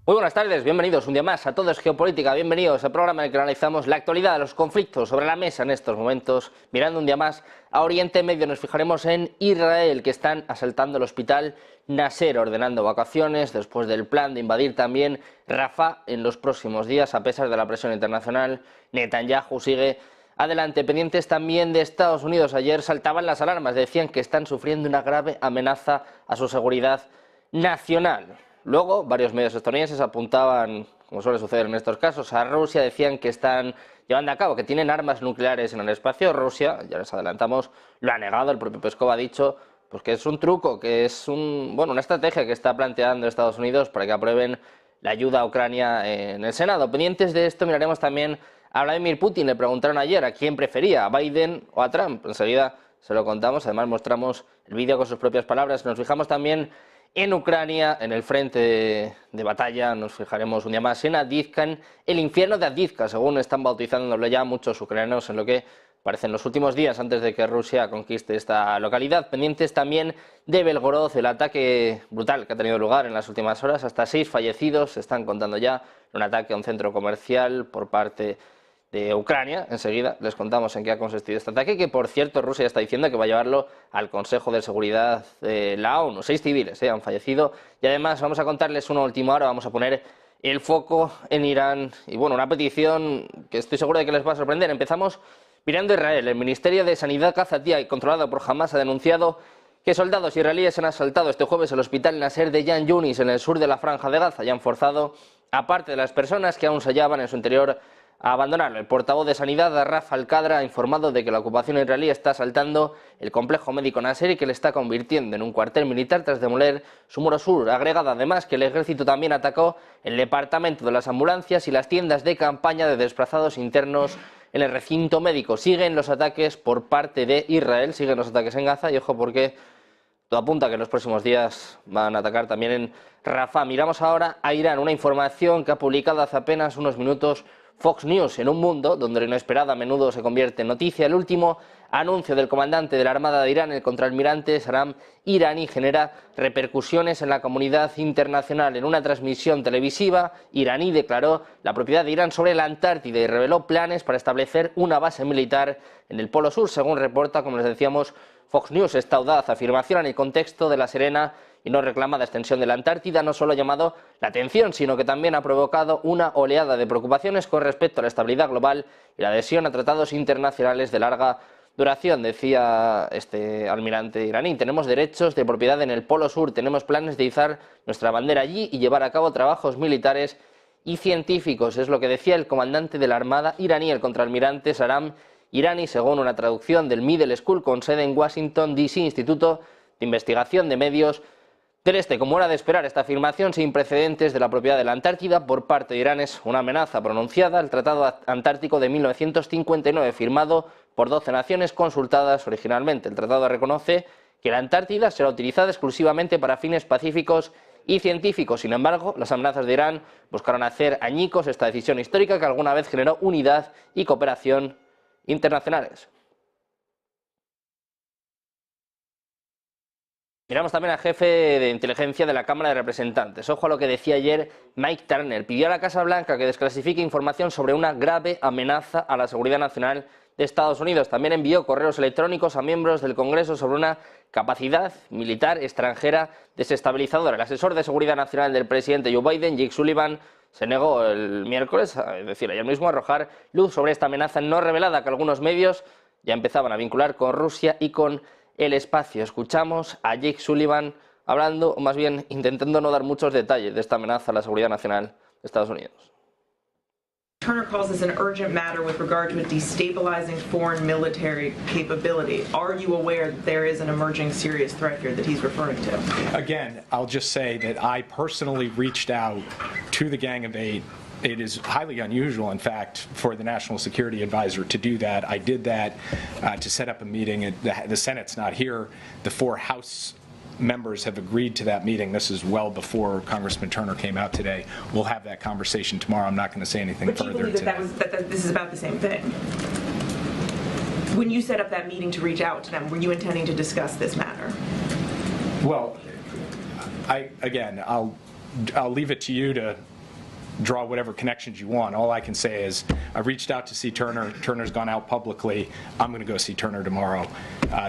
Muy buenas tardes, bienvenidos un día más a Todo es Geopolítica, bienvenidos al programa en el que analizamos la actualidad de los conflictos sobre la mesa en estos momentos. Mirando un día más a Oriente Medio, nos fijaremos en Israel, que están asaltando el hospital Nasser, ordenando evacuaciones después del plan de invadir también Rafah en los próximos días. A pesar de la presión internacional, Netanyahu sigue adelante. Pendientes también de Estados Unidos, ayer saltaban las alarmas, decían que están sufriendo una grave amenaza a su seguridad nacional. Luego, varios medios estadounidenses apuntaban, como suele suceder en estos casos, a Rusia, decían que están llevando a cabo, que tienen armas nucleares en el espacio. Rusia, ya les adelantamos, lo ha negado, el propio Peskov ha dicho pues que es un truco, que es una estrategia que está planteando Estados Unidos para que aprueben la ayuda a Ucrania en el Senado. Pendientes de esto miraremos también a Vladimir Putin. Le preguntaron ayer a quién prefería, a Biden o a Trump. Enseguida se lo contamos, además mostramos el vídeo con sus propias palabras. Nos fijamos también en Ucrania, en el frente de batalla. Nos fijaremos un día más en Avdiivka, en el infierno de Avdiivka, según están bautizándolo ya muchos ucranianos, en lo que parecen los últimos días antes de que Rusia conquiste esta localidad. Pendientes también de Belgorod, el ataque brutal que ha tenido lugar en las últimas horas. Hasta 6 fallecidos se están contando ya en un ataque a un centro comercial por parte de Ucrania. Enseguida les contamos en qué ha consistido este ataque, que por cierto Rusia está diciendo que va a llevarlo al Consejo de Seguridad de la ONU. 6 civiles han fallecido, y además vamos a contarles una última hora, vamos a poner el foco en Irán y una petición que estoy seguro de que les va a sorprender. Empezamos mirando a Israel. El Ministerio de Sanidad Qatari, controlado por Hamas, ha denunciado que soldados israelíes han asaltado este jueves el hospital Nasser de Khan Yunis en el sur de la Franja de Gaza y han forzado a parte de las personas que aún se hallaban en su interior a abandonarlo. El portavoz de Sanidad, Raf Al-Qadra, ha informado de que la ocupación israelí está asaltando el complejo médico Nasser y que le está convirtiendo en un cuartel militar tras demoler su muro sur. Ha agregado además que el ejército también atacó el departamento de las ambulancias y las tiendas de campaña de desplazados internos en el recinto médico. Siguen los ataques por parte de Israel, siguen los ataques en Gaza, y ojo porque todo apunta a que en los próximos días van a atacar también en Rafah. Miramos ahora a Irán, una información que ha publicado hace apenas unos minutos Fox News. En un mundo donde lo inesperado a menudo se convierte en noticia, el último anuncio del comandante de la Armada de Irán, el contraalmirante Saram Iraní, genera repercusiones en la comunidad internacional. En una transmisión televisiva, Iraní declaró la propiedad de Irán sobre la Antártida y reveló planes para establecer una base militar en el Polo Sur, según reporta, como les decíamos, Fox News. Esta audaz afirmación, en el contexto de la serena y no reclamada extensión de la Antártida, no solo ha llamado la atención, sino que también ha provocado una oleada de preocupaciones con respecto a la estabilidad global y la adhesión a tratados internacionales de larga duración. Decía este almirante iraní: tenemos derechos de propiedad en el Polo Sur, tenemos planes de izar nuestra bandera allí y llevar a cabo trabajos militares y científicos. Es lo que decía el comandante de la Armada iraní, el contraalmirante Saram Iraní, según una traducción del Middle School con sede en Washington, D.C., Instituto de Investigación de Medios del Este. Como era de esperar, esta afirmación sin precedentes de la propiedad de la Antártida por parte de Irán es una amenaza pronunciada al Tratado Antártico de 1959, firmado por 12 naciones consultadas originalmente. El tratado reconoce que la Antártida será utilizada exclusivamente para fines pacíficos y científicos. Sin embargo, las amenazas de Irán buscaron hacer añicos esta decisión histórica que alguna vez generó unidad y cooperación internacionales. Miramos también al jefe de inteligencia de la Cámara de Representantes. Ojo a lo que decía ayer Mike Turner. Pidió a la Casa Blanca que desclasifique información sobre una grave amenaza a la seguridad nacional de Estados Unidos. También envió correos electrónicos a miembros del Congreso sobre una capacidad militar extranjera desestabilizadora. El asesor de seguridad nacional del presidente Joe Biden, Jake Sullivan, se negó el miércoles, es decir, ayer mismo, a arrojar luz sobre esta amenaza no revelada que algunos medios ya empezaban a vincular con Rusia y con el espacio. Escuchamos a Jake Sullivan hablando, o más bien intentando no dar muchos detalles de esta amenaza a la seguridad nacional de Estados Unidos. Turner calls this an urgent matter with regard to a destabilizing foreign military capability. Are you aware that there is an emerging serious threat here that he's referring to? Again, I'll just say that I personally reached out to the Gang of Eight. It is highly unusual, in fact, for the National Security Advisor to do that. I did that to set up a meeting. The Senate's not here. The 4 House members have agreed to that meeting. This is well before Congressman Turner came out today. We'll have that conversation tomorrow. I'm not going to say anything further today. But do you believe that this is about the same thing? When you set up that meeting to reach out to them, were you intending to discuss this matter? Well, I'll leave it to you to draw whatever connections you want. All I can say is I reached out to see Turner. Turner's gone out publicly. I'm going to go see Turner tomorrow.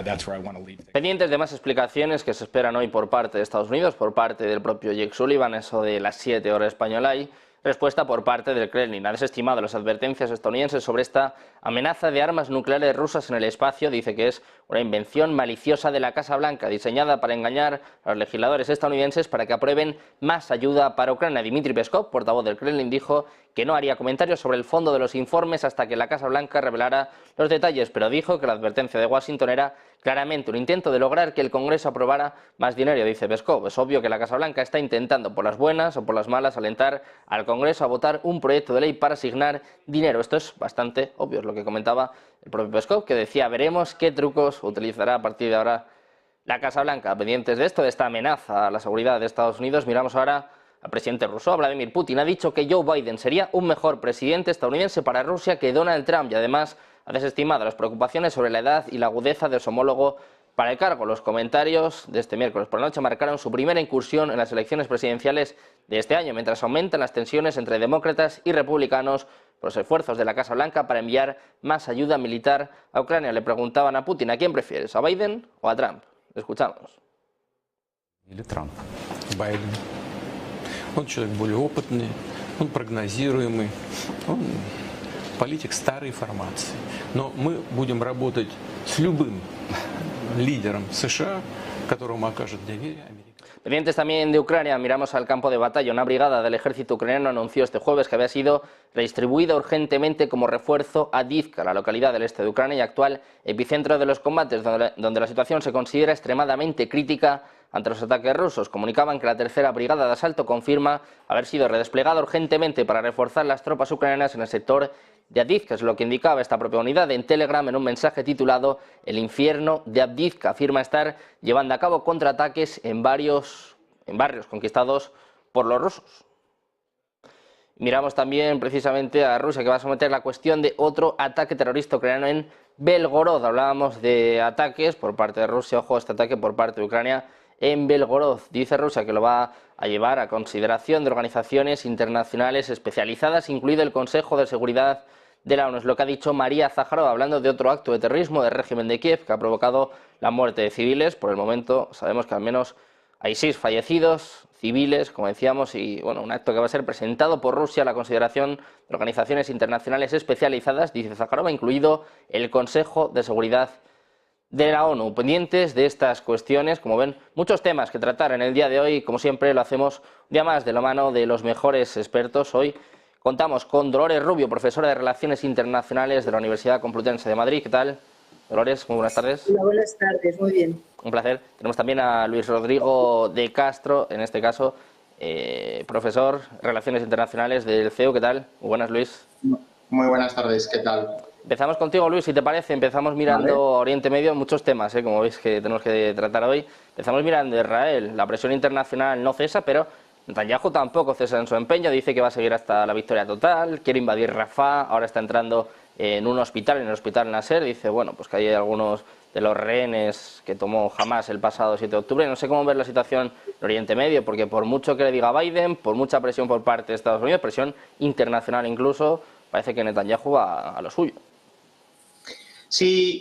That's where I want to leave things. Pendientes de más explicaciones que se esperan hoy por parte de Estados Unidos, por parte del propio Jake Sullivan, eso de las 7 horas española, y respuesta por parte del Kremlin. Ha desestimado las advertencias estadounidenses sobre esta amenaza de armas nucleares rusas en el espacio. Dice que es una invención maliciosa de la Casa Blanca, diseñada para engañar a los legisladores estadounidenses para que aprueben más ayuda para Ucrania. Dmitry Peskov, portavoz del Kremlin, dijo que no haría comentarios sobre el fondo de los informes hasta que la Casa Blanca revelara los detalles, pero dijo que la advertencia de Washington era claramente un intento de lograr que el Congreso aprobara más dinero. Dice Peskov, es obvio que la Casa Blanca está intentando, por las buenas o por las malas, alentar al Congreso a votar un proyecto de ley para asignar dinero. Esto es bastante obvio, es lo que comentaba el propio Peskov, que decía, veremos qué trucos utilizará a partir de ahora la Casa Blanca. Pendientes de esto, de esta amenaza a la seguridad de Estados Unidos, miramos ahora al presidente ruso. Vladimir Putin ha dicho que Joe Biden sería un mejor presidente estadounidense para Rusia que Donald Trump, y además ha desestimado las preocupaciones sobre la edad y la agudeza de su homólogo para el cargo. Los comentarios de este miércoles por la noche marcaron su primera incursión en las elecciones presidenciales de este año, mientras aumentan las tensiones entre demócratas y republicanos por los esfuerzos de la Casa Blanca para enviar más ayuda militar a Ucrania. Le preguntaban a Putin, ¿a quién prefieres, a Biden o a Trump? Le escuchamos. Trump. Biden. Он человек более опытный, он прогнозируемый, он политик старой формации. Но мы будем работать с любым лидером США, которому окажет доверие Америка. Pendientes también de Ucrania, miramos al campo de batalla. Una brigada del ejército ucraniano anunció este jueves que había sido redistribuida urgentemente como refuerzo a Avdiivka, la localidad del este de Ucrania y actual epicentro de los combates, donde la situación se considera extremadamente crítica ante los ataques rusos. Comunicaban que la tercera brigada de asalto confirma haber sido redesplegada urgentemente para reforzar las tropas ucranianas en el sector de Avdiivka, es lo que indicaba esta propia unidad en Telegram en un mensaje titulado El infierno de Avdiivka. Afirma estar llevando a cabo contraataques en barrios conquistados por los rusos. Miramos también precisamente a Rusia, que va a someter la cuestión de otro ataque terrorista ucraniano en Belgorod. Hablábamos de ataques por parte de Rusia, ojo, este ataque por parte de Ucrania en Belgorod. Dice Rusia que lo va a llevar a consideración de organizaciones internacionales especializadas, incluido el Consejo de Seguridad de la ONU. Es lo que ha dicho María Zaharova, hablando de otro acto de terrorismo del régimen de Kiev que ha provocado la muerte de civiles. Por el momento sabemos que al menos hay 6 fallecidos civiles, como decíamos, y bueno, un acto que va a ser presentado por Rusia a la consideración de organizaciones internacionales especializadas, dice Zaharova, incluido el Consejo de Seguridad de la ONU. Pendientes de estas cuestiones, como ven, muchos temas que tratar en el día de hoy. Como siempre lo hacemos un día más de la mano de los mejores expertos. Hoy contamos con Dolores Rubio, profesora de Relaciones Internacionales de la Universidad Complutense de Madrid. ¿Qué tal, Dolores? Muy buenas tardes. Hola, buenas tardes, muy bien. Un placer. Tenemos también a Luis Rodrigo de Castro, en este caso profesor de Relaciones Internacionales del CEU. ¿Qué tal? Muy buenas, Luis. Muy buenas tardes, ¿qué tal? Empezamos contigo, Luis, si te parece. Empezamos mirando Oriente Medio, muchos temas, como veis, que tenemos que tratar hoy. Empezamos mirando Israel. La presión internacional no cesa, pero Netanyahu tampoco cesa en su empeño. Dice que va a seguir hasta la victoria total, quiere invadir Rafah, ahora está entrando en un hospital, en el hospital Nasser. Dice, bueno, pues que hay algunos de los rehenes que tomó Hamas el pasado 7 de octubre. No sé cómo ver la situación en Oriente Medio, porque por mucho que le diga Biden, por mucha presión por parte de Estados Unidos, presión internacional incluso, parece que Netanyahu va a lo suyo. Sí,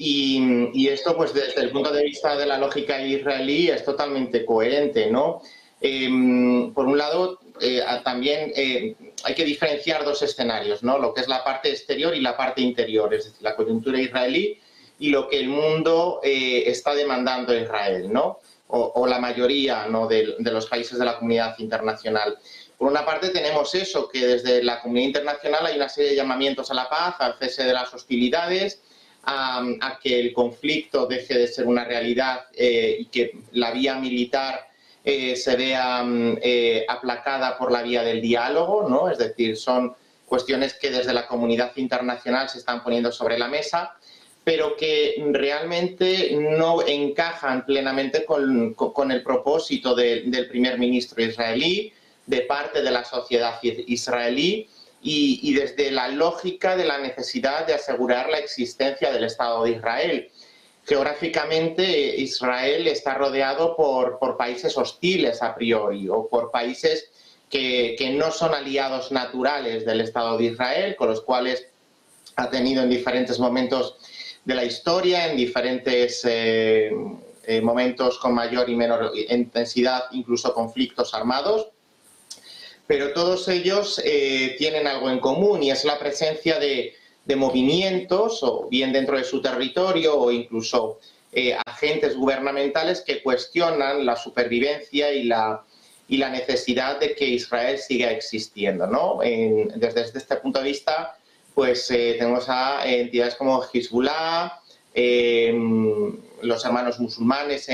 y esto pues desde el punto de vista de la lógica israelí es totalmente coherente, ¿no? Por un lado, también hay que diferenciar 2 escenarios, ¿no? Lo que es la parte exterior y la parte interior, es decir, la coyuntura israelí y lo que el mundo está demandando a Israel, ¿no? O la mayoría, ¿no?, de los países de la comunidad internacional. Por una parte tenemos eso, que desde la comunidad internacional hay una serie de llamamientos a la paz, al cese de las hostilidades, a que el conflicto deje de ser una realidad y que la vía militar se vea aplacada por la vía del diálogo, ¿no? Es decir, son cuestiones que desde la comunidad internacional se están poniendo sobre la mesa, pero que realmente no encajan plenamente con el propósito del primer ministro israelí, de parte de la sociedad israelí, y desde la lógica de la necesidad de asegurar la existencia del Estado de Israel. Geográficamente, Israel está rodeado por países hostiles a priori, o por países que no son aliados naturales del Estado de Israel, con los cuales ha tenido en diferentes momentos de la historia, en diferentes momentos con mayor y menor intensidad, incluso conflictos armados. Pero todos ellos tienen algo en común y es la presencia de movimientos, o bien dentro de su territorio o incluso agentes gubernamentales que cuestionan la supervivencia y la necesidad de que Israel siga existiendo, ¿no? Desde este punto de vista, pues tenemos a entidades como Hezbollah, los hermanos musulmanes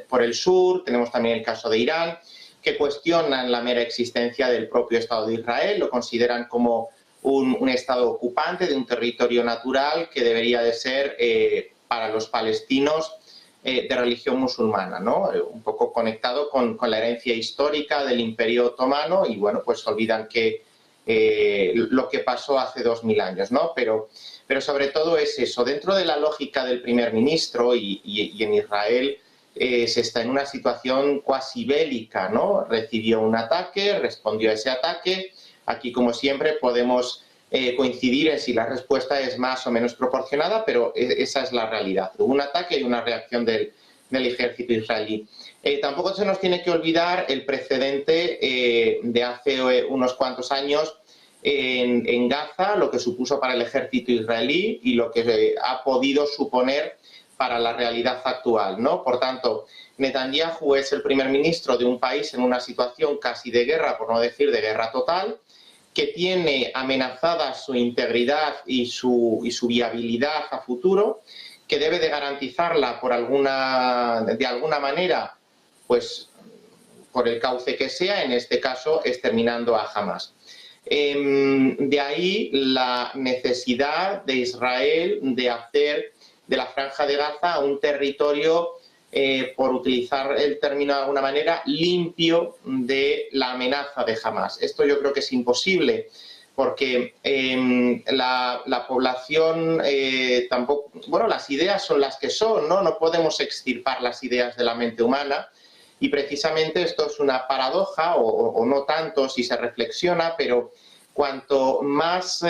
por el sur, tenemos también el caso de Irán, que cuestionan la mera existencia del propio Estado de Israel, lo consideran como un Estado ocupante de un territorio natural que debería de ser para los palestinos de religión musulmana, ¿no? Un poco conectado con la herencia histórica del Imperio Otomano y, bueno, pues olvidan que lo que pasó hace 2000 años, ¿no? Pero sobre todo es eso, dentro de la lógica del primer ministro y en Israel se está en una situación cuasi bélica, ¿no? Recibió un ataque, respondió a ese ataque. Aquí, como siempre, podemos coincidir en si la respuesta es más o menos proporcionada, pero esa es la realidad. Hubo un ataque y una reacción del ejército israelí. Tampoco se nos tiene que olvidar el precedente de hace unos cuantos años en Gaza, lo que supuso para el ejército israelí y lo que ha podido suponer para la realidad actual, ¿no? Por tanto, Netanyahu es el primer ministro de un país en una situación casi de guerra, por no decir de guerra total, que tiene amenazada su integridad y su viabilidad a futuro, que debe de garantizarla de alguna manera, pues por el cauce que sea, en este caso exterminando a Hamas. De ahí la necesidad de Israel de hacer de la Franja de Gaza un territorio, por utilizar el término de alguna manera, limpio de la amenaza de Hamas. Esto yo creo que es imposible porque la población tampoco... Bueno, las ideas son las que son, ¿no? No podemos extirpar las ideas de la mente humana y precisamente esto es una paradoja, o no tanto si se reflexiona, pero cuanto más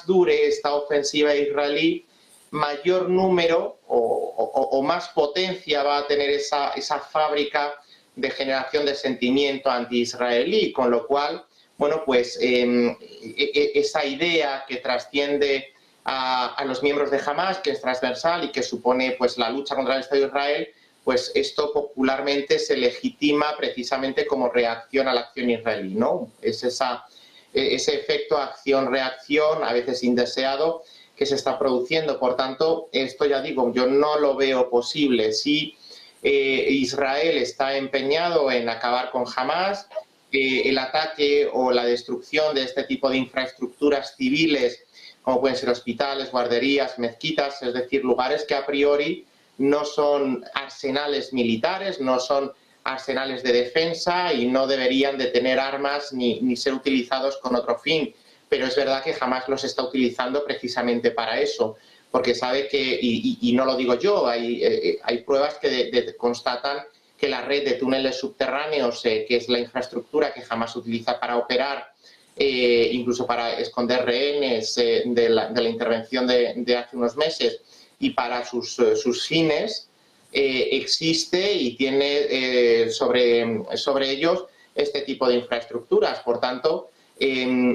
dure esta ofensiva israelí, mayor número o más potencia va a tener esa fábrica de generación de sentimiento anti-israelí, con lo cual, bueno, pues esa idea que trasciende a los miembros de Hamas, que es transversal y que supone pues la lucha contra el Estado de Israel, pues esto popularmente se legitima precisamente como reacción a la acción israelí, ¿no? Es ese efecto acción-reacción, a veces indeseado, que se está produciendo. Por tanto, esto ya digo, yo no lo veo posible. Si Israel está empeñado en acabar con Hamas, el ataque o la destrucción de este tipo de infraestructuras civiles, como pueden ser hospitales, guarderías, mezquitas, es decir, lugares que a priori no son arsenales militares, no son arsenales de defensa y no deberían de tener armas ni ser utilizados con otro fin. Pero es verdad que Hamas los está utilizando precisamente para eso, porque sabe que, y no lo digo yo, hay pruebas que constatan que la red de túneles subterráneos, que es la infraestructura que Hamas utiliza para operar, incluso para esconder rehenes de la intervención de hace unos meses y para sus fines, existe y tiene sobre ellos este tipo de infraestructuras. Por tanto,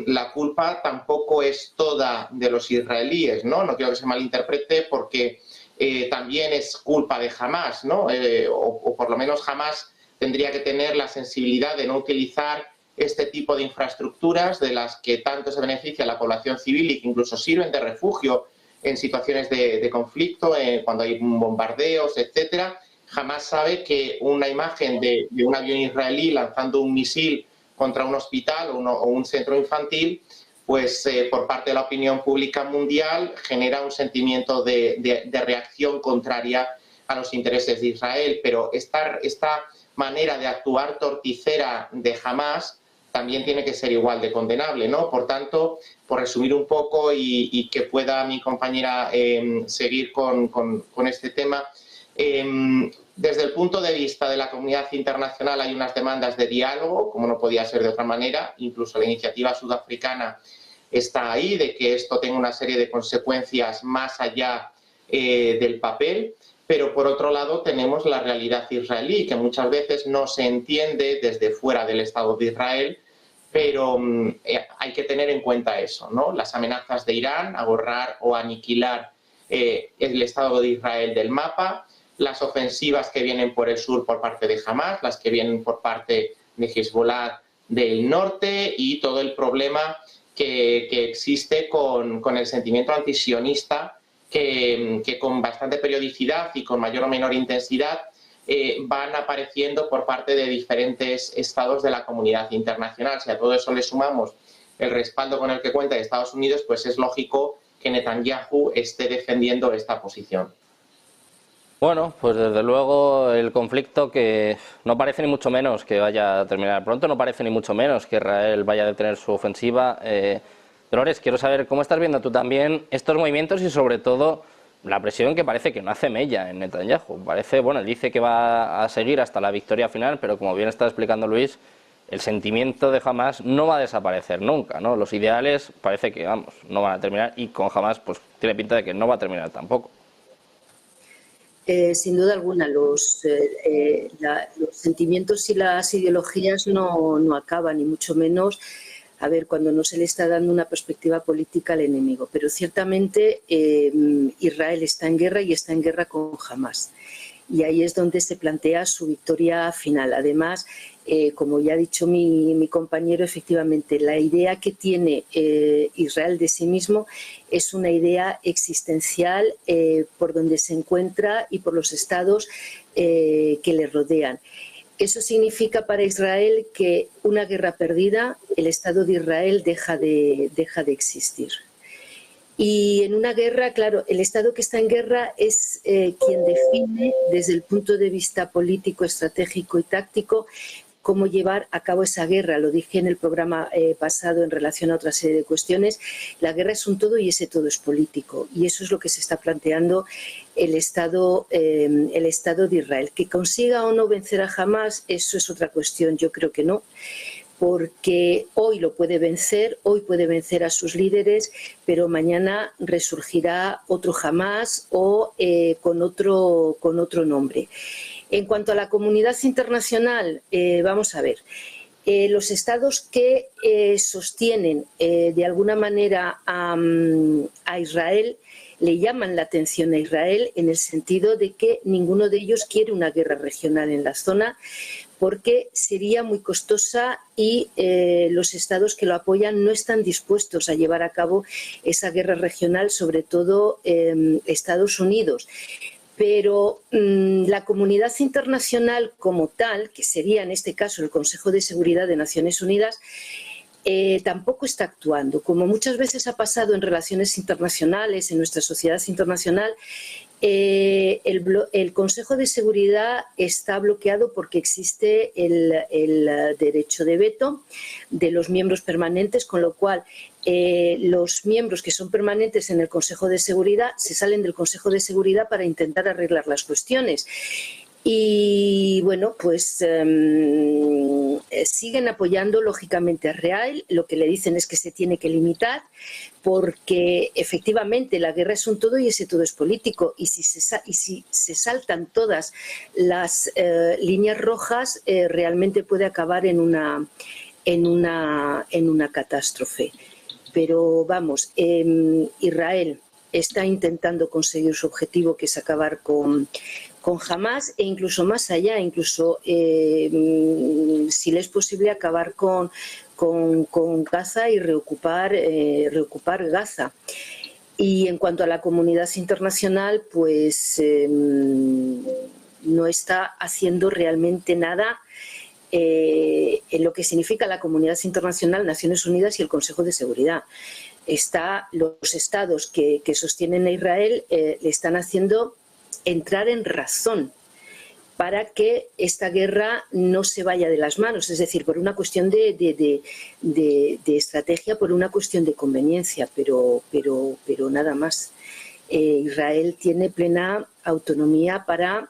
la culpa tampoco es toda de los israelíes, ¿no? No quiero que se malinterprete porque también es culpa de Hamas, ¿no? O por lo menos Hamas tendría que tener la sensibilidad de no utilizar este tipo de infraestructuras de las que tanto se beneficia la población civil y que incluso sirven de refugio en situaciones de conflicto, cuando hay bombardeos, etcétera. Hamas sabe que una imagen de un avión israelí lanzando un misil contra un hospital o un centro infantil, pues por parte de la opinión pública mundial genera un sentimiento de reacción contraria a los intereses de Israel. Pero esta manera de actuar torticera de Hamas también tiene que ser igual de condenable, ¿no? Por tanto, por resumir un poco y que pueda mi compañera seguir con este tema, Desde el punto de vista de la comunidad internacional hay unas demandas de diálogo, como no podía ser de otra manera, incluso la iniciativa sudafricana está ahí, de que esto tenga una serie de consecuencias más allá del papel, pero por otro lado tenemos la realidad israelí, que muchas veces no se entiende desde fuera del Estado de Israel, pero hay que tener en cuenta eso, ¿no? Las amenazas de Irán a borrar o aniquilar el Estado de Israel del mapa, las ofensivas que vienen por el sur por parte de Hamas, las que vienen por parte de Hezbollah del norte y todo el problema que existe con el sentimiento antisionista que con bastante periodicidad y con mayor o menor intensidad van apareciendo por parte de diferentes estados de la comunidad internacional. Si a todo eso le sumamos el respaldo con el que cuenta de Estados Unidos, pues es lógico que Netanyahu esté defendiendo esta posición. Bueno, pues desde luego el conflicto que no parece ni mucho menos que vaya a terminar pronto, no parece ni mucho menos que Israel vaya a detener su ofensiva. Dolores, quiero saber cómo estás viendo tú también estos movimientos y sobre todo la presión que parece que no hace mella en Netanyahu. Parece, bueno, él dice que va a seguir hasta la victoria final, pero como bien está explicando Luis, el sentimiento de Hamas no va a desaparecer nunca, ¿no? Los ideales parece que, vamos, no van a terminar y con Hamas pues tiene pinta de que no va a terminar tampoco. Sin duda alguna, los sentimientos y las ideologías no acaban, ni mucho menos, a ver, cuando no se le está dando una perspectiva política al enemigo. Pero ciertamente Israel está en guerra y está en guerra con Hamas. Y ahí es donde se plantea su victoria final. Además, como ya ha dicho mi compañero, efectivamente, la idea que tiene Israel de sí mismo es una idea existencial por donde se encuentra y por los estados que le rodean. Eso significa para Israel que una guerra perdida, el Estado de Israel deja de existir. Y en una guerra, claro, el Estado que está en guerra es quien define desde el punto de vista político, estratégico y táctico cómo llevar a cabo esa guerra. Lo dije en el programa pasado en relación a otra serie de cuestiones. La guerra es un todo y ese todo es político. Y eso es lo que se está planteando el Estado de Israel. Que consiga o no vencer a Hamas, eso es otra cuestión. Yo creo que no, porque hoy lo puede vencer, hoy puede vencer a sus líderes, pero mañana resurgirá otro Hamas o con otro nombre. En cuanto a la comunidad internacional, vamos a ver, los estados que sostienen de alguna manera a Israel le llaman la atención a Israel en el sentido de que ninguno de ellos quiere una guerra regional en la zona, porque sería muy costosa y los estados que lo apoyan no están dispuestos a llevar a cabo esa guerra regional, sobre todo Estados Unidos. Pero la comunidad internacional como tal, que sería en este caso el Consejo de Seguridad de Naciones Unidas, tampoco está actuando. Como muchas veces ha pasado en relaciones internacionales, en nuestra sociedad internacional, el Consejo de Seguridad está bloqueado porque existe el derecho de veto de los miembros permanentes, con lo cual los miembros que son permanentes en el Consejo de Seguridad se salen del Consejo de Seguridad para intentar arreglar las cuestiones. Y bueno, pues siguen apoyando lógicamente a Israel. Lo que le dicen es que se tiene que limitar porque efectivamente la guerra es un todo y ese todo es político. Y si se saltan todas las líneas rojas, realmente puede acabar en una catástrofe. Pero vamos, Israel está intentando conseguir su objetivo, que es acabar con Hamas e incluso más allá, incluso si le es posible acabar con Gaza y reocupar Gaza. Y en cuanto a la comunidad internacional, pues no está haciendo realmente nada en lo que significa la comunidad internacional, Naciones Unidas y el Consejo de Seguridad. Los estados que sostienen a Israel le están haciendo entrar en razón para que esta guerra no se vaya de las manos, es decir, por una cuestión de estrategia, por una cuestión de conveniencia, pero nada más. Israel tiene plena autonomía para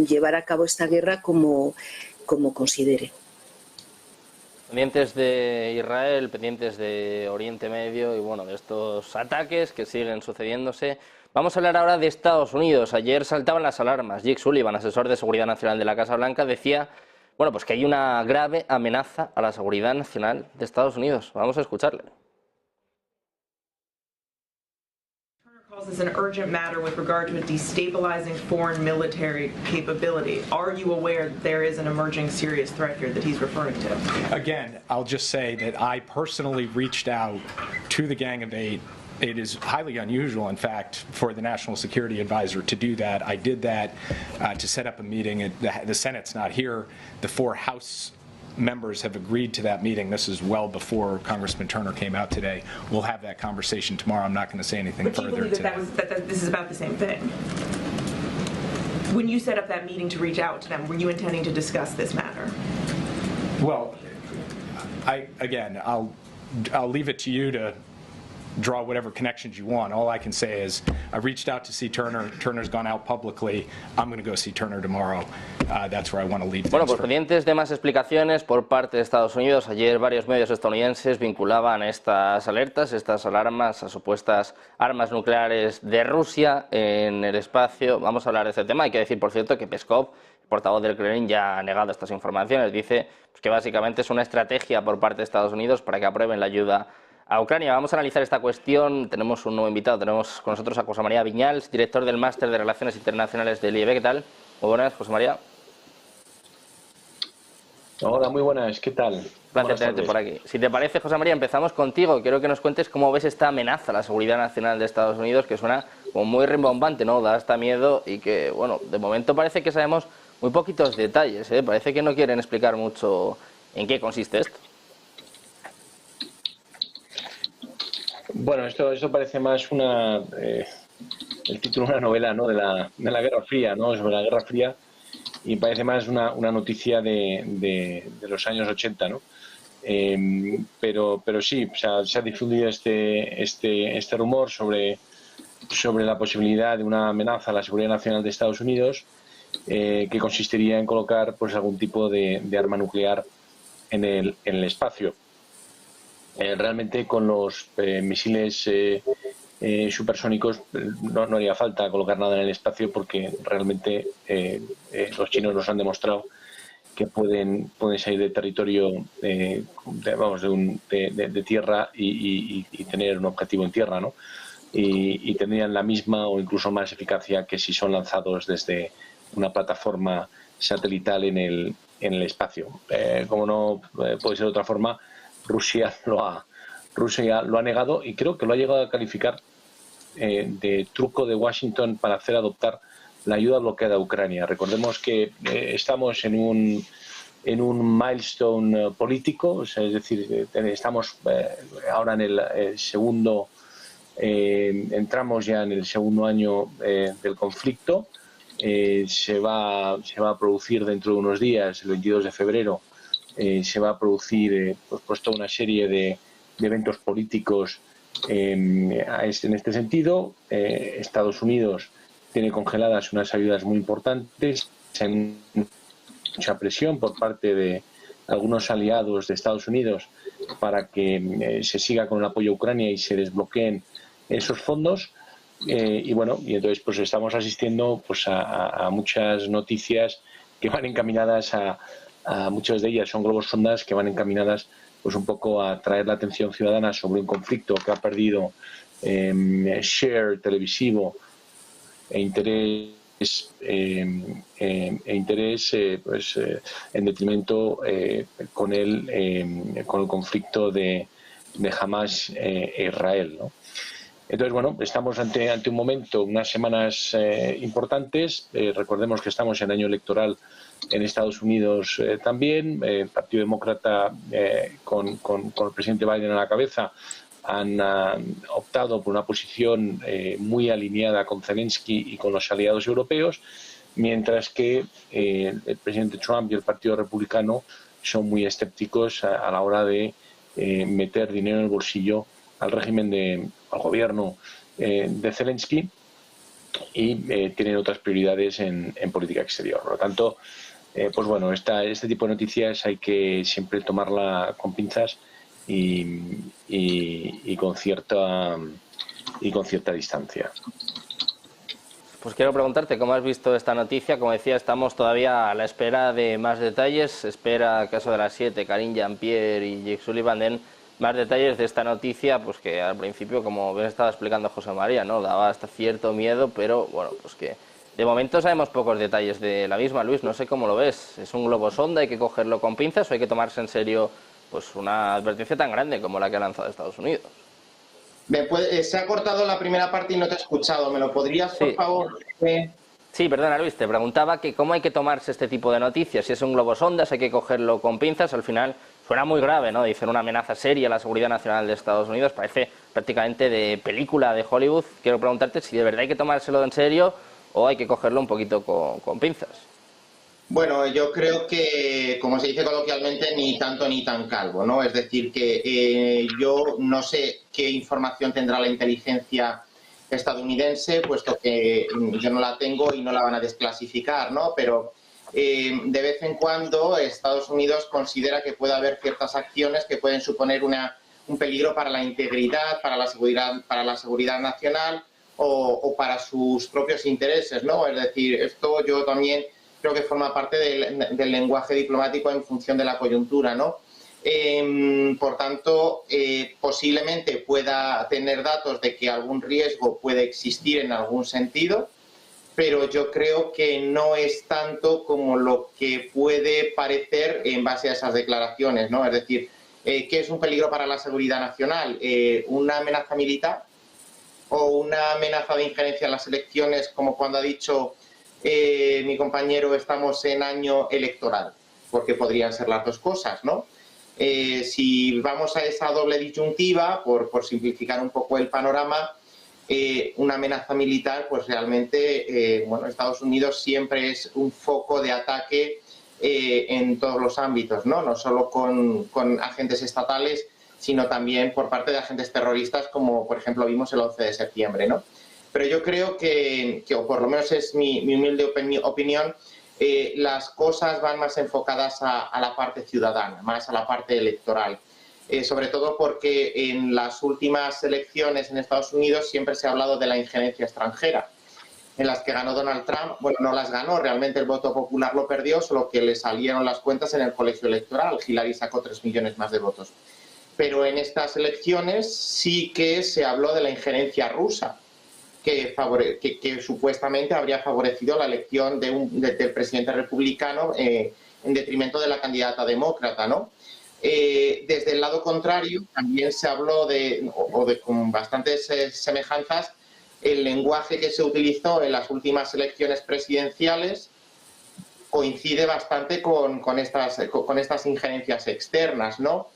llevar a cabo esta guerra como considere. Pendientes de Israel, pendientes de Oriente Medio y bueno, de estos ataques que siguen sucediéndose. Vamos a hablar ahora de Estados Unidos. Ayer saltaban las alarmas. Jake Sullivan, asesor de Seguridad Nacional de la Casa Blanca, decía pues que hay una grave amenaza a la seguridad nacional de Estados Unidos. Vamos a escucharle. Calls this an urgent matter with regard to a destabilizing foreign military capability. Are you aware that there is an emerging serious threat here that he's referring to? Again, I'll just say that I personally reached out to the Gang of Eight. It is highly unusual, in fact, for the National Security Advisor to do that. I did that to set up a meeting. The Senate's not here. The 4 House members have agreed to that meeting. This is well before Congressman Turner came out today. We'll have that conversation tomorrow. I'm not going to say anything further today. But do you believe that this is about the same thing? When you set up that meeting to reach out to them, were you intending to discuss this matter? Well, I'll leave it to you to draw whatever connections you want. All I can say is I reached out to see Turner. Turner's gone out publicly. I'm going to go see Turner tomorrow. That's where I want to lead. Bueno, pues pendientes de más explicaciones por parte de Estados Unidos. Ayer varios medios estadounidenses vinculaban estas alertas, estas alarmas a supuestas armas nucleares de Rusia en el espacio. Vamos a hablar de este tema. Hay que decir, por cierto, que Peskov, portavoz del Kremlin, ya ha negado estas informaciones. Dice que básicamente es una estrategia por parte de Estados Unidos para que aprueben la ayuda a Ucrania. Vamos a analizar esta cuestión. Tenemos un nuevo invitado. Tenemos con nosotros a José María Viñals, director del Máster de Relaciones Internacionales del IEB. ¿Qué tal? Muy buenas, José María. Hola, muy buenas. ¿Qué tal? Placer tenerte por aquí. Si te parece, José María, empezamos contigo. Quiero que nos cuentes cómo ves esta amenaza a la seguridad nacional de Estados Unidos, que suena como muy rimbombante, ¿no? Da hasta miedo y que, bueno, de momento parece que sabemos muy poquitos detalles, ¿eh? Parece que no quieren explicar mucho en qué consiste esto. Bueno, esto parece más el título de una novela, ¿no? de la Guerra Fría, ¿no? Sobre la Guerra Fría, y parece más una noticia de los años 80, ¿no? Pero sí, se ha difundido este rumor sobre la posibilidad de una amenaza a la seguridad nacional de Estados Unidos, que consistiría en colocar pues algún tipo de arma nuclear en el espacio. Realmente con los misiles supersónicos no haría falta colocar nada en el espacio, porque realmente los chinos nos han demostrado que pueden salir de territorio de tierra y tener un objetivo en tierra, ¿no? Y tendrían la misma o incluso más eficacia que si son lanzados desde una plataforma satelital en el espacio. Como no puede ser de otra forma, Rusia lo ha negado, y creo que lo ha llegado a calificar de truco de Washington para hacer adoptar la ayuda bloqueada a Ucrania. Recordemos que estamos en un milestone político, o sea, es decir, estamos ahora en el segundo, entramos ya en el segundo año del conflicto. Se va a producir dentro de unos días, el 22 de febrero, se va a producir pues toda una serie de eventos políticos en este sentido. Estados Unidos tiene congeladas unas ayudas muy importantes, hay mucha presión por parte de algunos aliados de Estados Unidos para que se siga con el apoyo a Ucrania y se desbloqueen esos fondos. Y entonces pues estamos asistiendo pues a muchas noticias que van encaminadas a muchas de ellas son globos sondas que van encaminadas pues un poco a atraer la atención ciudadana sobre un conflicto que ha perdido share televisivo e interés en detrimento con el conflicto de Hamas e Israel, ¿no? Entonces, estamos ante un momento, unas semanas importantes. Recordemos que estamos en año electoral en Estados Unidos también. El Partido Demócrata, con el presidente Biden a la cabeza, han optado por una posición muy alineada con Zelensky y con los aliados europeos, mientras que el presidente Trump y el Partido Republicano son muy escépticos a la hora de meter dinero en el bolsillo al gobierno de Zelensky, tienen otras prioridades en política exterior. Por lo tanto, pues bueno, este tipo de noticias hay que siempre tomarla con pinzas y con cierta distancia. Pues quiero preguntarte cómo has visto esta noticia. Como decía, estamos todavía a la espera de más detalles. Se espera, caso de las 7, Karine Jean-Pierre y Jake Sullivan den más detalles de esta noticia, pues que al principio, como bien estaba explicando José María, ¿no?, daba hasta cierto miedo, pero bueno, pues que de momento sabemos pocos detalles de la misma. Luis, no sé cómo lo ves. ¿Es un globo sonda, hay que cogerlo con pinzas o hay que tomarse en serio pues una advertencia tan grande como la que ha lanzado Estados Unidos? Se ha cortado la primera parte y no te he escuchado. ¿Me lo podrías, por favor? Sí, perdona, Luis, te preguntaba que cómo hay que tomarse este tipo de noticias. Si es un globo sondas, hay que cogerlo con pinzas. Al final suena muy grave, ¿no? Dicen una amenaza seria a la seguridad nacional de Estados Unidos. Parece prácticamente de película de Hollywood. Quiero preguntarte si de verdad hay que tomárselo en serio o hay que cogerlo un poquito con pinzas. Bueno, yo creo que, como se dice coloquialmente, ni tanto ni tan calvo, ¿no? Es decir, que yo no sé qué información tendrá la inteligencia estadounidense, puesto que yo no la tengo y no la van a desclasificar, ¿no? Pero de vez en cuando Estados Unidos considera que puede haber ciertas acciones que pueden suponer un peligro para la integridad, para la seguridad nacional o para sus propios intereses, ¿no? Es decir, esto yo también creo que forma parte del lenguaje diplomático en función de la coyuntura, ¿no? Por tanto, posiblemente pueda tener datos de que algún riesgo puede existir en algún sentido, pero yo creo que no es tanto como lo que puede parecer en base a esas declaraciones, ¿no? Es decir, ¿qué es un peligro para la seguridad nacional? ¿Una amenaza militar o una amenaza de injerencia en las elecciones, como cuando ha dicho mi compañero, estamos en año electoral? Porque podrían ser las dos cosas, ¿no? Si vamos a esa doble disyuntiva, por simplificar un poco el panorama, una amenaza militar, pues realmente, bueno, Estados Unidos siempre es un foco de ataque en todos los ámbitos, ¿no? No solo con agentes estatales, sino también por parte de agentes terroristas, como por ejemplo vimos el 11 de septiembre, ¿no? Pero yo creo que o por lo menos es mi humilde opinión, las cosas van más enfocadas a la parte ciudadana, más a la parte electoral. Sobre todo porque en las últimas elecciones en Estados Unidos siempre se ha hablado de la injerencia extranjera, en las que ganó Donald Trump. Bueno, no las ganó, realmente el voto popular lo perdió, solo que le salieron las cuentas en el colegio electoral. Hillary sacó 3 millones más de votos. Pero en estas elecciones sí que se habló de la injerencia rusa, que supuestamente habría favorecido la elección del presidente republicano en detrimento de la candidata demócrata, ¿no? Desde el lado contrario, también se habló con bastantes semejanzas, el lenguaje que se utilizó en las últimas elecciones presidenciales coincide bastante con estas injerencias externas, ¿no?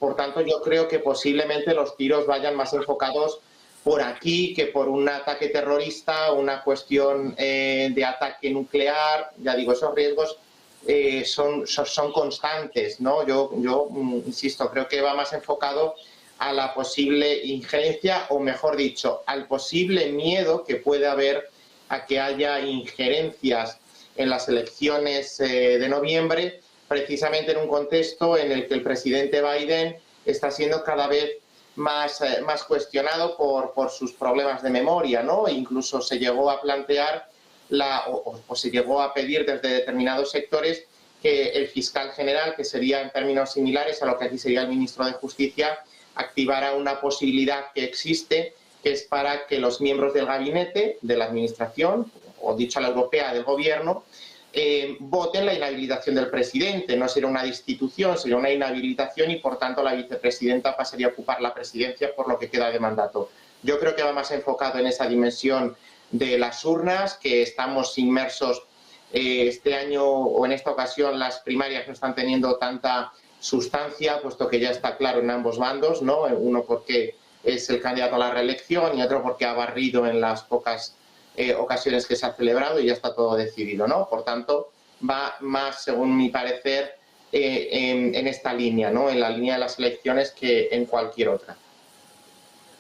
Por tanto, yo creo que posiblemente los tiros vayan más enfocados por aquí que por un ataque terrorista, una cuestión de ataque nuclear. Ya digo, esos riesgos son constantes, ¿no? Yo insisto, creo que va más enfocado a la posible injerencia, o mejor dicho, al posible miedo que puede haber a que haya injerencias en las elecciones de noviembre, precisamente en un contexto en el que el presidente Biden está siendo cada vez más cuestionado por sus problemas de memoria, ¿no? Incluso se llegó a plantear o se llegó a pedir desde determinados sectores que el fiscal general, que sería en términos similares a lo que aquí sería el ministro de Justicia, activara una posibilidad que existe, que es para que los miembros del gabinete, de la administración, o dicho a la europea, del gobierno, voten la inhabilitación del presidente. No sería una destitución, sería una inhabilitación y por tanto la vicepresidenta pasaría a ocupar la presidencia por lo que queda de mandato. Yo creo que va más enfocado en esa dimensión de las urnas, que estamos inmersos este año o en esta ocasión las primarias no están teniendo tanta sustancia, puesto que ya está claro en ambos bandos, ¿no? Uno porque es el candidato a la reelección y otro porque ha barrido en las pocas ocasiones que se ha celebrado y ya está todo decidido, ¿no? Por tanto, va más, según mi parecer, en esta línea, ¿no? En la línea de las elecciones que en cualquier otra.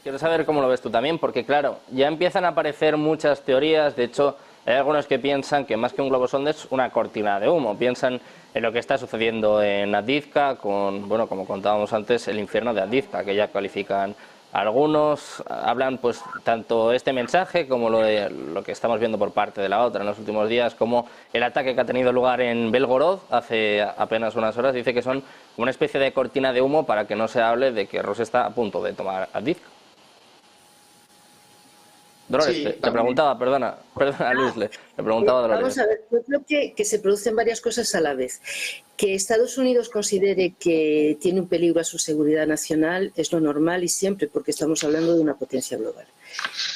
Quiero saber cómo lo ves tú también, porque claro, ya empiezan a aparecer muchas teorías. De hecho, hay algunos que piensan que más que un globo sonda es una cortina de humo. Piensan en lo que está sucediendo en Avdiivka con, bueno, como contábamos antes, el infierno de Avdiivka, que ya califican algunos. Hablan pues tanto este mensaje como lo que estamos viendo por parte de la otra en los últimos días, como el ataque que ha tenido lugar en Belgorod hace apenas unas horas. Dice que son una especie de cortina de humo para que no se hable de que Rusia está a punto de tomar Avdiivka. Dolores, Sí, te preguntaba, perdona Luis, le preguntaba a Dolores. Vamos a ver, yo creo que se producen varias cosas a la vez. Que Estados Unidos considere que tiene un peligro a su seguridad nacional es lo normal y siempre, porque estamos hablando de una potencia global.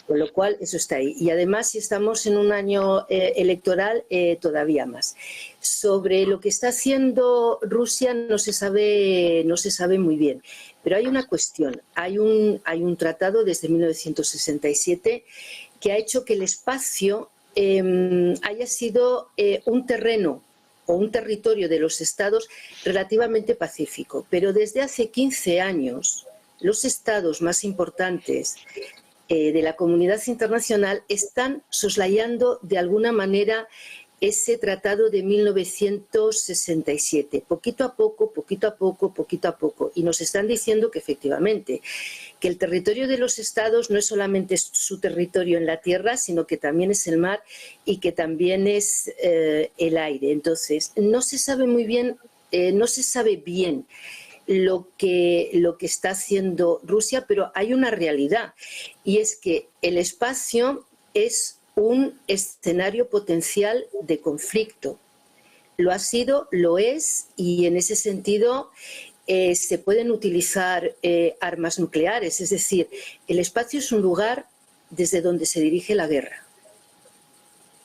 Con lo cual, eso está ahí. Y además, si estamos en un año electoral, todavía más. Sobre lo que está haciendo Rusia no se sabe muy bien. Pero hay una cuestión. Hay un tratado desde 1967 que ha hecho que el espacio haya sido un terreno o un territorio de los estados relativamente pacífico. Pero desde hace 15 años, los estados más importantes de la comunidad internacional están soslayando de alguna manera ese tratado de 1967, poquito a poco, y nos están diciendo que efectivamente, que el territorio de los estados no es solamente su territorio en la tierra, sino que también es el mar y que también es el aire. Entonces, no se sabe muy bien, no se sabe bien lo que está haciendo Rusia, pero hay una realidad, y es que el espacio es un escenario potencial de conflicto. Lo ha sido, lo es, y en ese sentido se pueden utilizar armas nucleares. Es decir, el espacio es un lugar desde donde se dirige la guerra.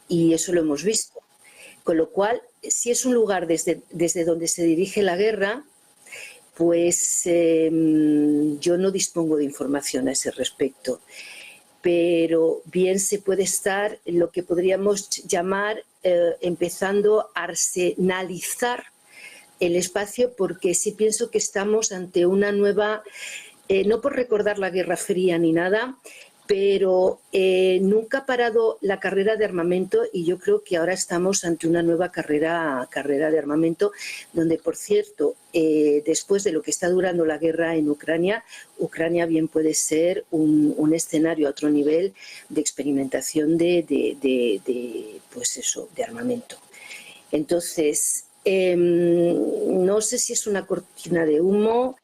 Y eso lo hemos visto. Con lo cual, si es un lugar desde donde se dirige la guerra, pues yo no dispongo de información a ese respecto. Pero bien se puede estar en lo que podríamos llamar empezando a arsenalizar el espacio, porque sí pienso que estamos ante una nueva, no por recordar la Guerra Fría ni nada, pero nunca ha parado la carrera de armamento, y yo creo que ahora estamos ante una nueva carrera de armamento, donde, por cierto, después de lo que está durando la guerra en Ucrania bien puede ser un escenario a otro nivel de experimentación de armamento. Entonces, no sé si es una cortina de humo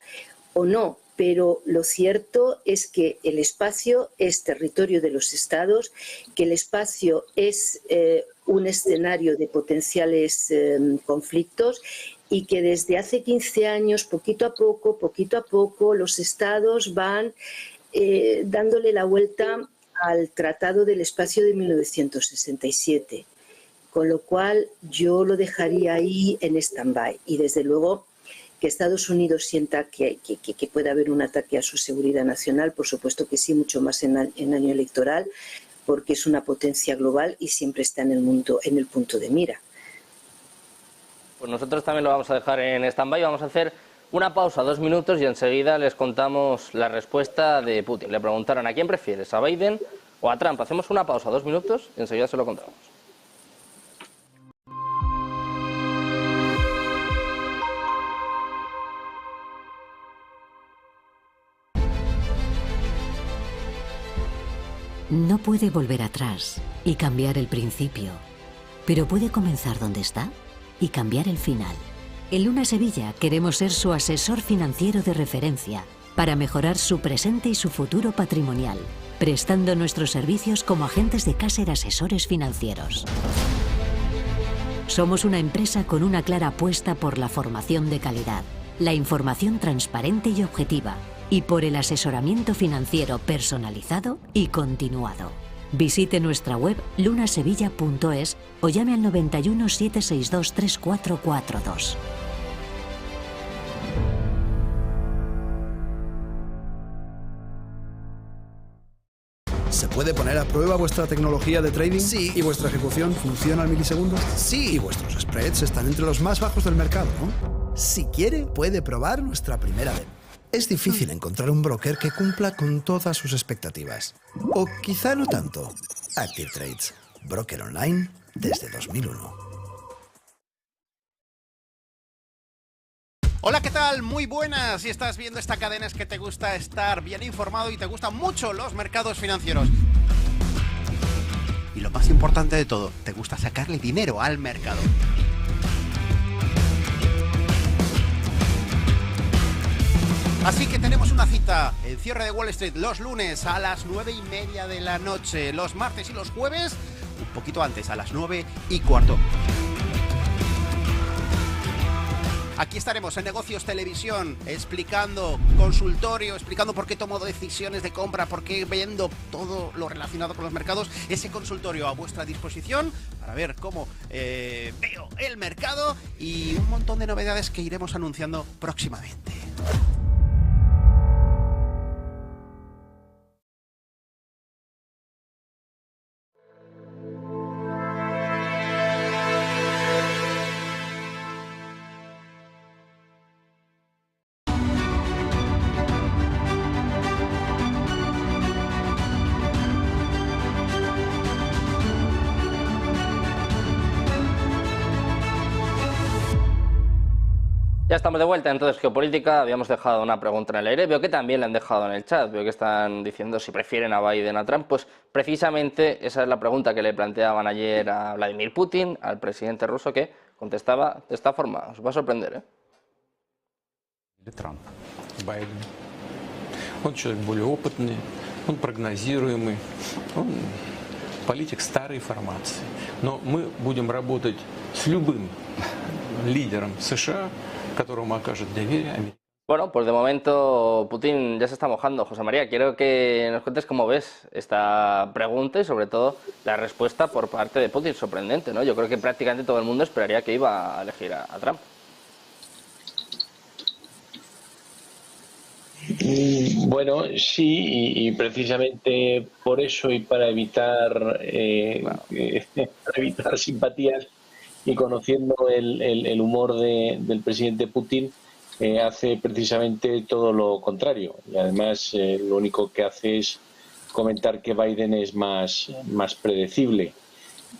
o no, pero lo cierto es que el espacio es territorio de los estados, que el espacio es un escenario de potenciales conflictos, y que desde hace 15 años, poquito a poco, los estados van dándole la vuelta al Tratado del Espacio de 1967. Con lo cual yo lo dejaría ahí en stand-by, y desde luego que Estados Unidos sienta que puede haber un ataque a su seguridad nacional, por supuesto que sí, mucho más en año electoral, porque es una potencia global y siempre está en el punto de mira. Pues nosotros también lo vamos a dejar en stand-by. Vamos a hacer una pausa, 2 minutos, y enseguida les contamos la respuesta de Putin. Le preguntaron: ¿a quién prefieres, a Biden o a Trump? Hacemos una pausa, 2 minutos, y enseguida se lo contamos. No puede volver atrás y cambiar el principio, pero puede comenzar donde está y cambiar el final. En Luna Sevilla queremos ser su asesor financiero de referencia para mejorar su presente y su futuro patrimonial, prestando nuestros servicios como agentes de Caser Asesores Financieros. Somos una empresa con una clara apuesta por la formación de calidad, la información transparente y objetiva, y por el asesoramiento financiero personalizado y continuado. Visite nuestra web lunasevilla.es o llame al 91 762 3442. ¿Se puede poner a prueba vuestra tecnología de trading? Sí. ¿Y vuestra ejecución funciona al milisegundo? Sí. ¿Y vuestros spreads están entre los más bajos del mercado, no? Si quiere, puede probar nuestra primera demo. Es difícil encontrar un broker que cumpla con todas sus expectativas. O quizá no tanto. Active Trades, broker online desde 2001. Hola, ¿qué tal? Muy buenas. Si estás viendo esta cadena es que te gusta estar bien informado y te gustan mucho los mercados financieros. Y lo más importante de todo, te gusta sacarle dinero al mercado. Así que tenemos una cita, el cierre de Wall Street los lunes a las 9:30 de la noche, los martes y los jueves un poquito antes, a las 9:15. Aquí estaremos en Negocios Televisión explicando, consultorio, explicando por qué tomo decisiones de compra, por qué vendo, todo lo relacionado con los mercados. Ese consultorio a vuestra disposición para ver cómo veo el mercado y un montón de novedades que iremos anunciando próximamente. Ya estamos de vuelta, entonces Geopolítica. Habíamos dejado una pregunta en el aire, veo que también la han dejado en el chat, veo que están diciendo si prefieren a Biden a Trump. Pues precisamente esa es la pregunta que le planteaban ayer a Vladimir Putin, al presidente ruso, que contestaba de esta forma. Os va a sorprender, Трамп, Байден. Он человек более опытный, он прогнозируемый, он политик старой формации. Но мы будем работать с любым лидером США, которому окажет доверие Америка. Bueno, pues de momento Putin ya se está mojando. José María, quiero que nos cuentes cómo ves esta pregunta y sobre todo la respuesta por parte de Putin. Sorprendente, ¿no? Yo creo que prácticamente todo el mundo esperaría que iba a elegir a Trump. Bueno, sí, y precisamente por eso y para evitar simpatías y conociendo el humor del presidente Putin, hace precisamente todo lo contrario. Y además lo único que hace es comentar que Biden es más predecible,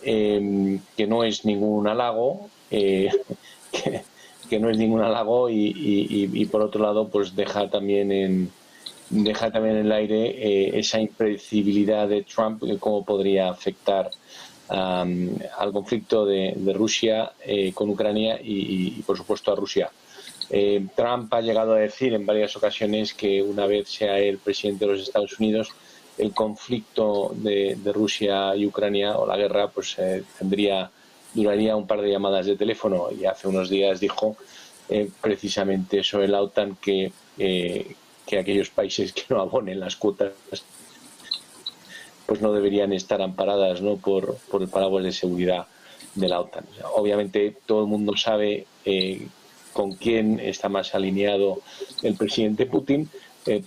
que no es ningún halago, que no es ningún halago y por otro lado pues deja también en el aire esa impredecibilidad de Trump, cómo podría afectar al conflicto de Rusia con Ucrania y por supuesto a Rusia. Trump ha llegado a decir en varias ocasiones que una vez sea él presidente de los Estados Unidos, el conflicto de Rusia y Ucrania o la guerra pues duraría un par de llamadas de teléfono, y hace unos días dijo precisamente sobre la OTAN que aquellos países que no abonen las cuotas pues no deberían estar amparadas, ¿no?, por el paraguas de seguridad de la OTAN. O sea, obviamente todo el mundo sabe con quién está más alineado el presidente Putin,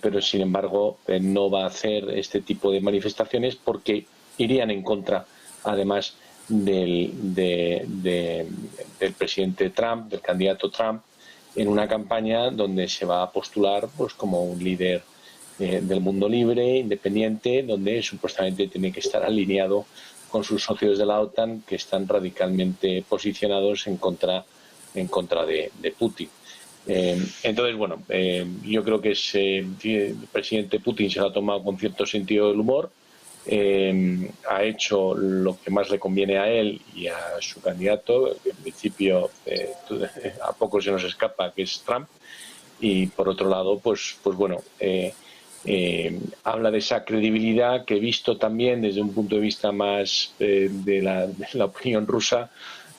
pero sin embargo no va a hacer este tipo de manifestaciones porque irían en contra, además, del presidente Trump, del candidato Trump, en una campaña donde se va a postular pues como un líder del mundo libre, independiente, donde supuestamente tiene que estar alineado con sus socios de la OTAN, que están radicalmente posicionados en contra de Putin. Entonces, bueno, yo creo que el presidente Putin se lo ha tomado con cierto sentido del humor. Ha hecho lo que más le conviene a él y a su candidato, que en principio a poco se nos escapa, que es Trump, y por otro lado pues bueno, habla de esa credibilidad que he visto también desde un punto de vista más de la opinión rusa.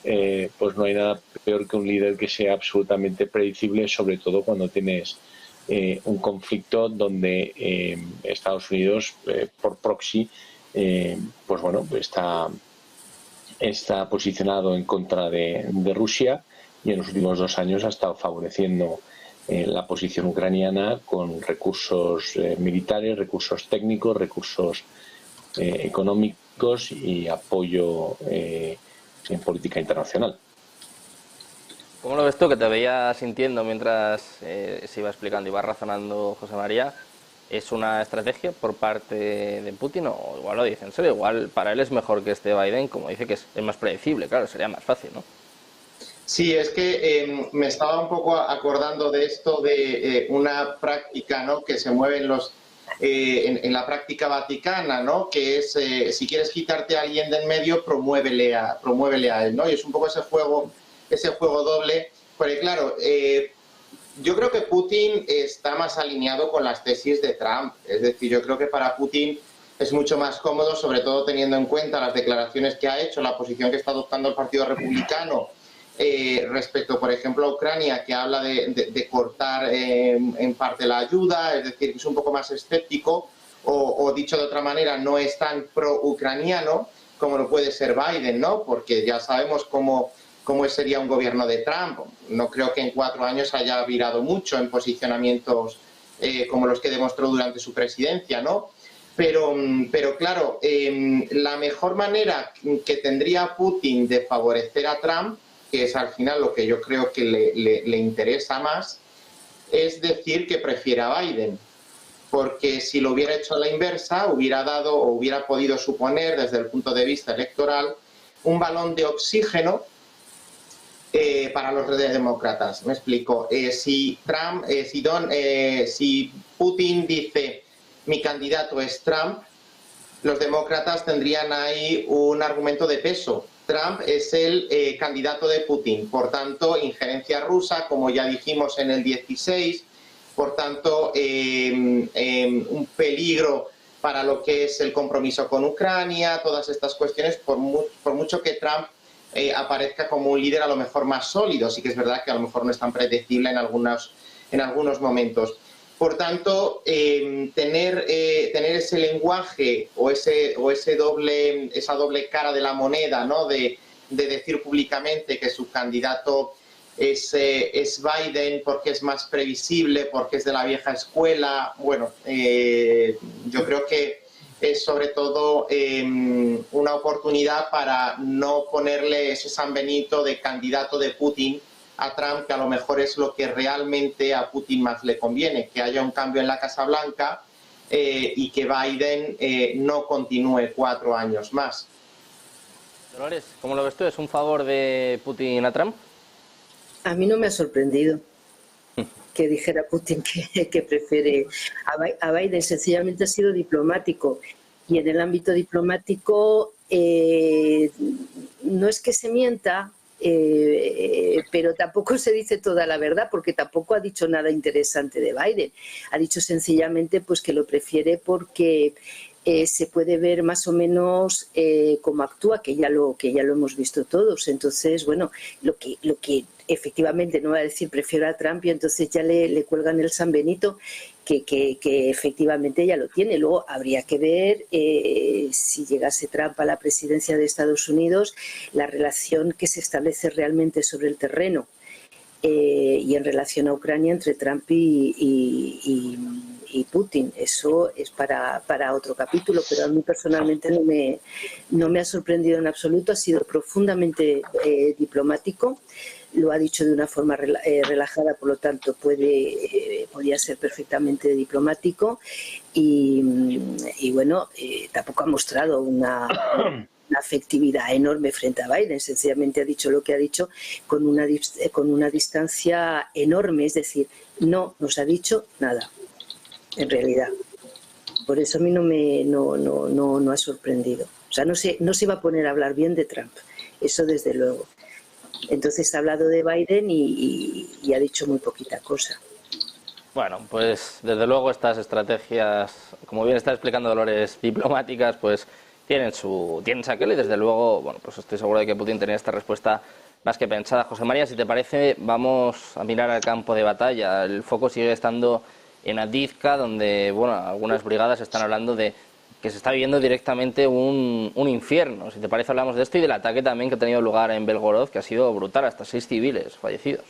Pues no hay nada peor que un líder que sea absolutamente predecible, sobre todo cuando tienes un conflicto donde Estados Unidos por proxy pues bueno, está posicionado en contra de Rusia, y en los últimos 2 años ha estado favoreciendo la posición ucraniana con recursos militares, recursos técnicos, recursos económicos y apoyo en política internacional. ¿Cómo lo ves tú, que te veía sintiendo mientras se iba explicando, iba razonando José María? ¿Es una estrategia por parte de Putin o igual lo dice en serio? Igual para él es mejor que esté Biden, como dice que es más predecible, claro, sería más fácil, ¿no? Sí, es que me estaba un poco acordando de esto de una práctica, ¿no?, que se mueve en la práctica vaticana, ¿no?, que es si quieres quitarte a alguien de en medio, promuévele a él, ¿no? Y es un poco ese juego doble, porque claro, yo creo que Putin está más alineado con las tesis de Trump. Es decir, yo creo que para Putin es mucho más cómodo, sobre todo teniendo en cuenta las declaraciones que ha hecho, la posición que está adoptando el Partido Republicano respecto, por ejemplo, a Ucrania, que habla de cortar en parte la ayuda, es decir, que es un poco más escéptico, o dicho de otra manera, no es tan pro-ucraniano como lo puede ser Biden, ¿no? Porque ya sabemos cómo sería un gobierno de Trump. No creo que en 4 años haya virado mucho en posicionamientos como los que demostró durante su presidencia, ¿no? Pero claro, la mejor manera que tendría Putin de favorecer a Trump, que es al final lo que yo creo que le interesa más, es decir que prefiere a Biden. Porque si lo hubiera hecho a la inversa, hubiera dado o hubiera podido suponer, desde el punto de vista electoral, un balón de oxígeno para los demócratas. Me explico. Si Putin dice mi candidato es Trump, los demócratas tendrían ahí un argumento de peso. Trump es el candidato de Putin, por tanto, injerencia rusa, como ya dijimos en el 16, por tanto, un peligro para lo que es el compromiso con Ucrania, todas estas cuestiones, por mucho que Trump aparezca como un líder a lo mejor más sólido. Sí que es verdad que a lo mejor no es tan predecible en algunos momentos. Por tanto, tener ese lenguaje o esa doble cara de la moneda, ¿no?, de decir públicamente que su candidato es Biden porque es más previsible, porque es de la vieja escuela. Bueno, yo creo que es sobre todo una oportunidad para no ponerle ese San Benito de candidato de Putin a Trump, que a lo mejor es lo que realmente a Putin más le conviene, que haya un cambio en la Casa Blanca y que Biden no continúe 4 años más. Dolores, ¿cómo lo ves tú? ¿Es un favor de Putin a Trump? A mí no me ha sorprendido que dijera Putin que prefiere a Biden. Sencillamente ha sido diplomático. Y en el ámbito diplomático no es que se mienta, pero tampoco se dice toda la verdad, porque tampoco ha dicho nada interesante de Biden. Ha dicho sencillamente pues que lo prefiere porque se puede ver más o menos cómo actúa, que ya lo hemos visto todos. Entonces, bueno, lo que efectivamente no va a decir prefiero a Trump y entonces ya le cuelgan el San Benito, que efectivamente ya lo tiene. Luego habría que ver si llegase Trump a la presidencia de Estados Unidos, la relación que se establece realmente sobre el terreno y en relación a Ucrania entre Trump y Putin. Eso es para otro capítulo, pero a mí personalmente no me ha sorprendido en absoluto. Ha sido profundamente diplomático. Lo ha dicho de una forma relajada, por lo tanto podía ser perfectamente diplomático y bueno, tampoco ha mostrado una afectividad enorme frente a Biden. Sencillamente ha dicho lo que ha dicho con una distancia enorme, es decir, no nos ha dicho nada en realidad. Por eso a mí no ha sorprendido. O sea, no se va a poner a hablar bien de Trump, eso desde luego. Entonces ha hablado de Biden y ha dicho muy poquita cosa. Bueno, pues desde luego estas estrategias, como bien está explicando Dolores, diplomáticas, pues tienen aquel y desde luego, bueno, pues estoy seguro de que Putin tenía esta respuesta más que pensada. José María, si te parece, vamos a mirar al campo de batalla. El foco sigue estando en Avdiivka, donde, bueno, algunas brigadas están hablando de que se está viviendo directamente un infierno. Si te parece, hablamos de esto y del ataque también que ha tenido lugar en Belgorod, que ha sido brutal, hasta 6 civiles fallecidos.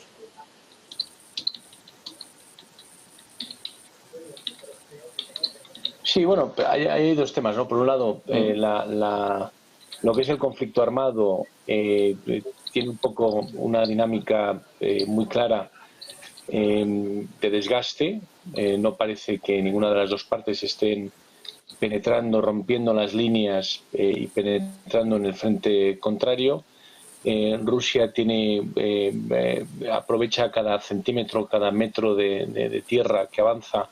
Sí, bueno, hay 2 temas, ¿no? Por un lado, lo que es el conflicto armado tiene un poco una dinámica muy clara de desgaste. No parece que ninguna de las dos partes estén penetrando, rompiendo las líneas y penetrando en el frente contrario. Rusia aprovecha cada centímetro, cada metro de tierra que avanza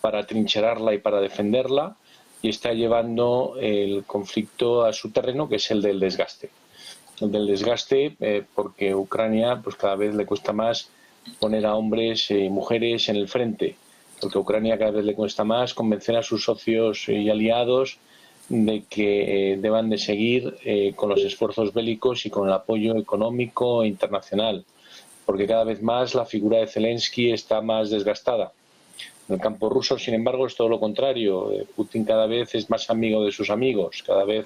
para trincherarla y para defenderla, y está llevando el conflicto a su terreno, que es el del desgaste. El del desgaste porque a Ucrania pues cada vez le cuesta más poner a hombres y mujeres en el frente, porque a Ucrania cada vez le cuesta más convencer a sus socios y aliados de que deban de seguir con los esfuerzos bélicos y con el apoyo económico e internacional, porque cada vez más la figura de Zelensky está más desgastada. En el campo ruso, sin embargo, es todo lo contrario. Putin cada vez es más amigo de sus amigos, cada vez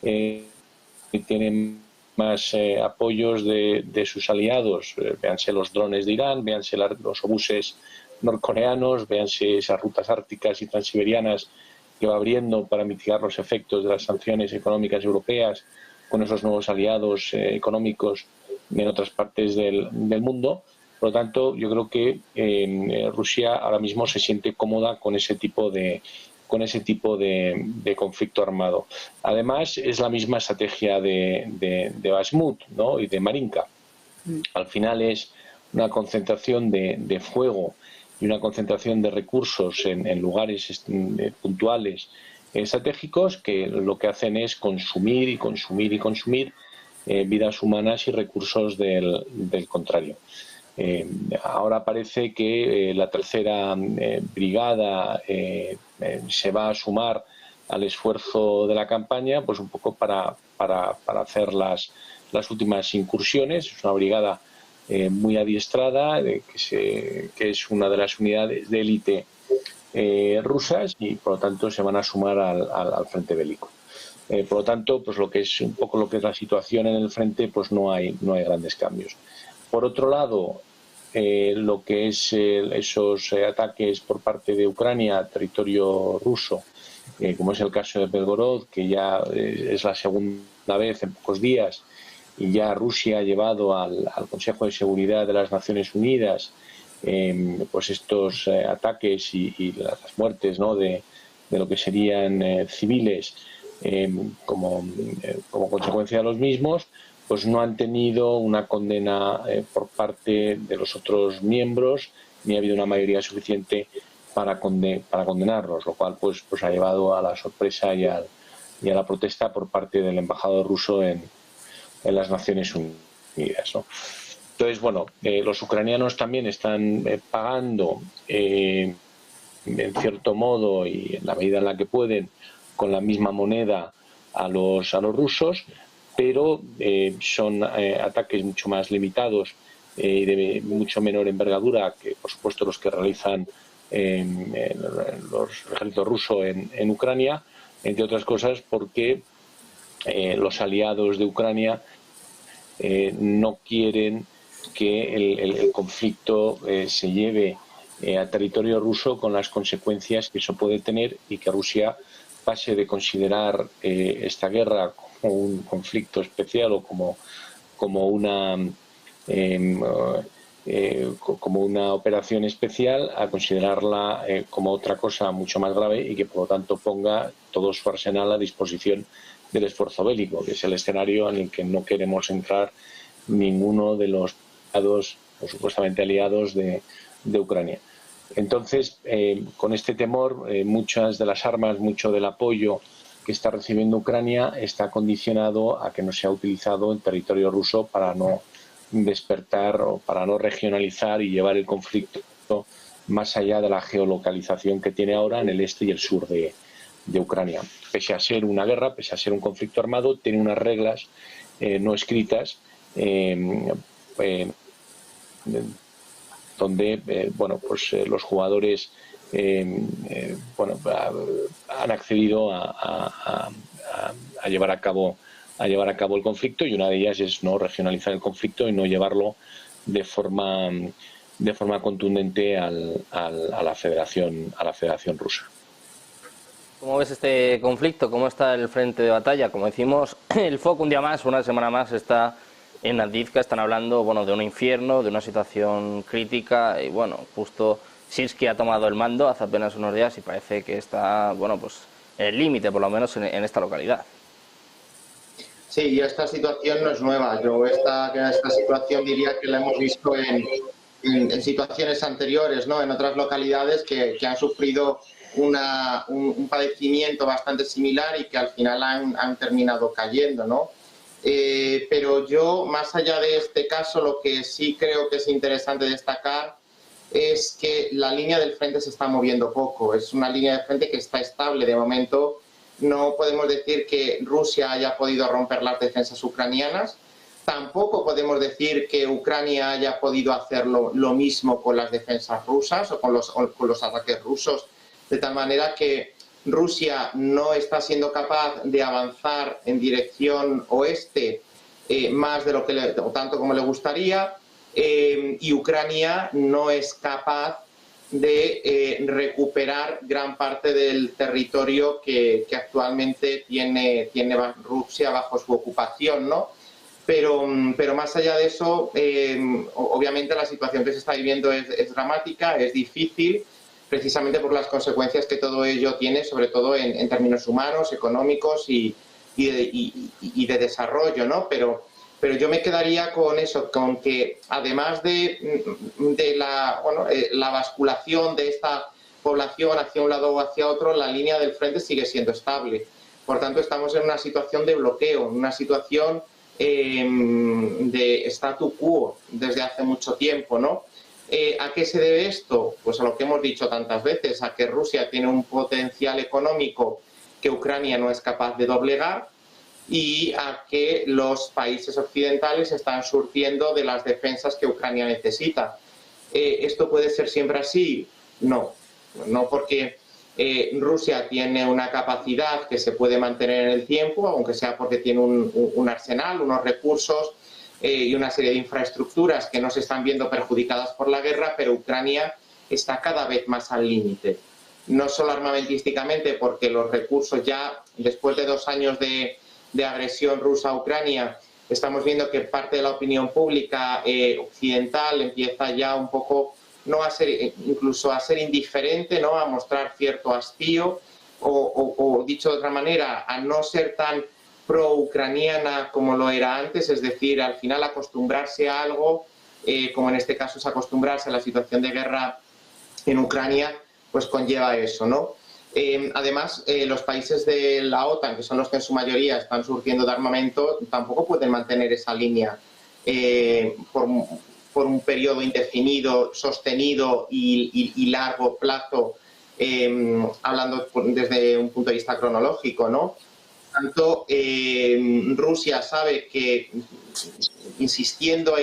tiene más apoyos de sus aliados. Véanse los drones de Irán, véanse los obuses norcoreanos, véanse esas rutas árticas y transiberianas que va abriendo para mitigar los efectos de las sanciones económicas europeas con esos nuevos aliados económicos en otras partes del mundo. Por lo tanto, yo creo que Rusia ahora mismo se siente cómoda con ese tipo de conflicto armado. Además, es la misma estrategia de Bakhmut, ¿no? Y de Marinka. Al final es una concentración de fuego y una concentración de recursos en lugares puntuales estratégicos que lo que hacen es consumir y consumir y consumir vidas humanas y recursos del contrario. Ahora parece que la tercera brigada se va a sumar al esfuerzo de la campaña, pues un poco para hacer las últimas incursiones. Es una brigada muy adiestrada, que es una de las unidades de élite rusas, y por lo tanto se van a sumar al frente bélico. Por lo tanto, pues lo que es un poco lo que es la situación en el frente, pues no hay grandes cambios. Por otro lado, lo que es esos ataques por parte de Ucrania a territorio ruso, como es el caso de Belgorod, que ya es la segunda vez en pocos días, y ya Rusia ha llevado al Consejo de Seguridad de las Naciones Unidas pues estos ataques y las muertes, ¿no?, de lo que serían civiles como consecuencia de los mismos, pues no han tenido una condena por parte de los otros miembros, ni ha habido una mayoría suficiente para condenarlos, lo cual pues ha llevado a la sorpresa y a la protesta por parte del embajador ruso en las Naciones Unidas, ¿no? Entonces, bueno, los ucranianos también están pagando en cierto modo y en la medida en la que pueden con la misma moneda a los rusos, pero son ataques mucho más limitados y de mucho menor envergadura que, por supuesto, los que realizan el ejército ruso en Ucrania, entre otras cosas porque los aliados de Ucrania no quieren que el conflicto se lleve a territorio ruso con las consecuencias que eso puede tener, y que Rusia pase de considerar esta guerra como un conflicto especial o como una operación especial, a considerarla como otra cosa mucho más grave, y que por lo tanto ponga todo su arsenal a disposición del esfuerzo bélico, que es el escenario en el que no queremos entrar ninguno de los aliados o supuestamente aliados de Ucrania. Entonces, con este temor, muchas de las armas, mucho del apoyo que está recibiendo Ucrania está condicionado a que no sea utilizado en territorio ruso para no despertar o para no regionalizar y llevar el conflicto más allá de la geolocalización que tiene ahora en el este y el sur de Ucrania. Pese a ser una guerra, pese a ser un conflicto armado, tiene unas reglas no escritas donde los jugadores han accedido a llevar a cabo el conflicto, y una de ellas es no regionalizar el conflicto y no llevarlo de forma contundente a la Federación Rusa. ¿Cómo ves este conflicto? ¿Cómo está el frente de batalla? Como decimos, el foco un día más, una semana más, está en Avdiivka están hablando, bueno, de un infierno, de una situación crítica, y bueno, justo Sirski ha tomado el mando hace apenas unos días y parece que está, bueno, pues en el límite, por lo menos en esta localidad. Sí, y esta situación no es nueva. Yo esta situación diría que la hemos visto en situaciones anteriores, ¿no? En otras localidades que han sufrido un padecimiento bastante similar y que al final han terminado cayendo, ¿no? Pero yo, más allá de este caso, lo que sí creo que es interesante destacar es que la línea del frente se está moviendo poco. Es una línea de frente que está estable de momento. No podemos decir que Rusia haya podido romper las defensas ucranianas. Tampoco podemos decir que Ucrania haya podido hacer lo mismo con las defensas rusas o con los ataques rusos, de tal manera que Rusia no está siendo capaz de avanzar en dirección oeste más de lo que o tanto como le gustaría, y Ucrania no es capaz de recuperar gran parte del territorio que actualmente tiene Rusia bajo su ocupación, ¿no? Pero más allá de eso, obviamente la situación que se está viviendo es dramática, es difícil, precisamente por las consecuencias que todo ello tiene, sobre todo en términos humanos, económicos y de desarrollo, ¿no? Pero yo me quedaría con eso, con que además de la basculación de esta población hacia un lado o hacia otro, la línea del frente sigue siendo estable. Por tanto, estamos en una situación de bloqueo, en una situación de statu quo desde hace mucho tiempo, ¿no? ¿A qué se debe esto? Pues a lo que hemos dicho tantas veces, a que Rusia tiene un potencial económico que Ucrania no es capaz de doblegar, y a que los países occidentales están surtiendo de las defensas que Ucrania necesita. ¿Esto puede ser siempre así? No porque Rusia tiene una capacidad que se puede mantener en el tiempo, aunque sea porque tiene un arsenal, unos recursos y una serie de infraestructuras que no se están viendo perjudicadas por la guerra, pero Ucrania está cada vez más al límite. No solo armamentísticamente, porque los recursos ya, después de 2 años de agresión rusa a Ucrania, estamos viendo que parte de la opinión pública occidental empieza ya un poco incluso a ser indiferente, ¿no? A mostrar cierto hastío o dicho de otra manera, a no ser tan pro-ucraniana como lo era antes, es decir, al final acostumbrarse a algo, como en este caso es acostumbrarse a la situación de guerra en Ucrania, pues conlleva eso, ¿no? Además, los países de la OTAN, que son los que en su mayoría están surtiendo de armamento, tampoco pueden mantener esa línea por un periodo indefinido, sostenido y largo plazo, hablando desde un punto de vista cronológico, ¿no? Tanto Rusia sabe que insistiendo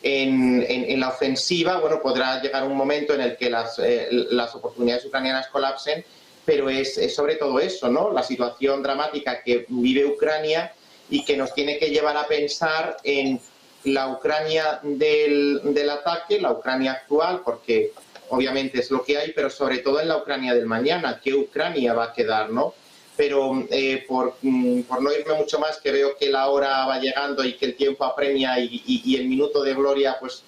en la ofensiva, bueno, podrá llegar un momento en el que las oportunidades ucranianas colapsen, pero es sobre todo eso, ¿no? La situación dramática que vive Ucrania y que nos tiene que llevar a pensar en la Ucrania del ataque, la Ucrania actual, porque obviamente es lo que hay, pero sobre todo en la Ucrania del mañana, ¿qué Ucrania va a quedar, no? Pero por no irme mucho más, que veo que la hora va llegando y que el tiempo apremia y el minuto de gloria pues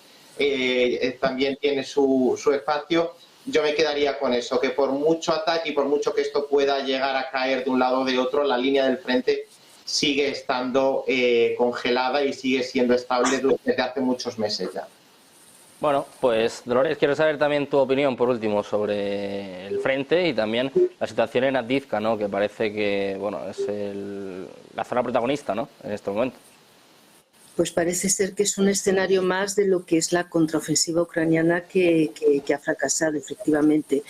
también tiene su espacio, yo me quedaría con eso, que por mucho ataque y por mucho que esto pueda llegar a caer de un lado o de otro, la línea del frente sigue estando congelada y sigue siendo estable desde hace muchos meses ya. Bueno, pues Dolores, quiero saber también tu opinión, por último, sobre el frente y también la situación en Avdiivka, ¿no? Que parece que, bueno, es la zona protagonista, ¿no? En este momento. Pues parece ser que es un escenario más de lo que es la contraofensiva ucraniana que ha fracasado, efectivamente.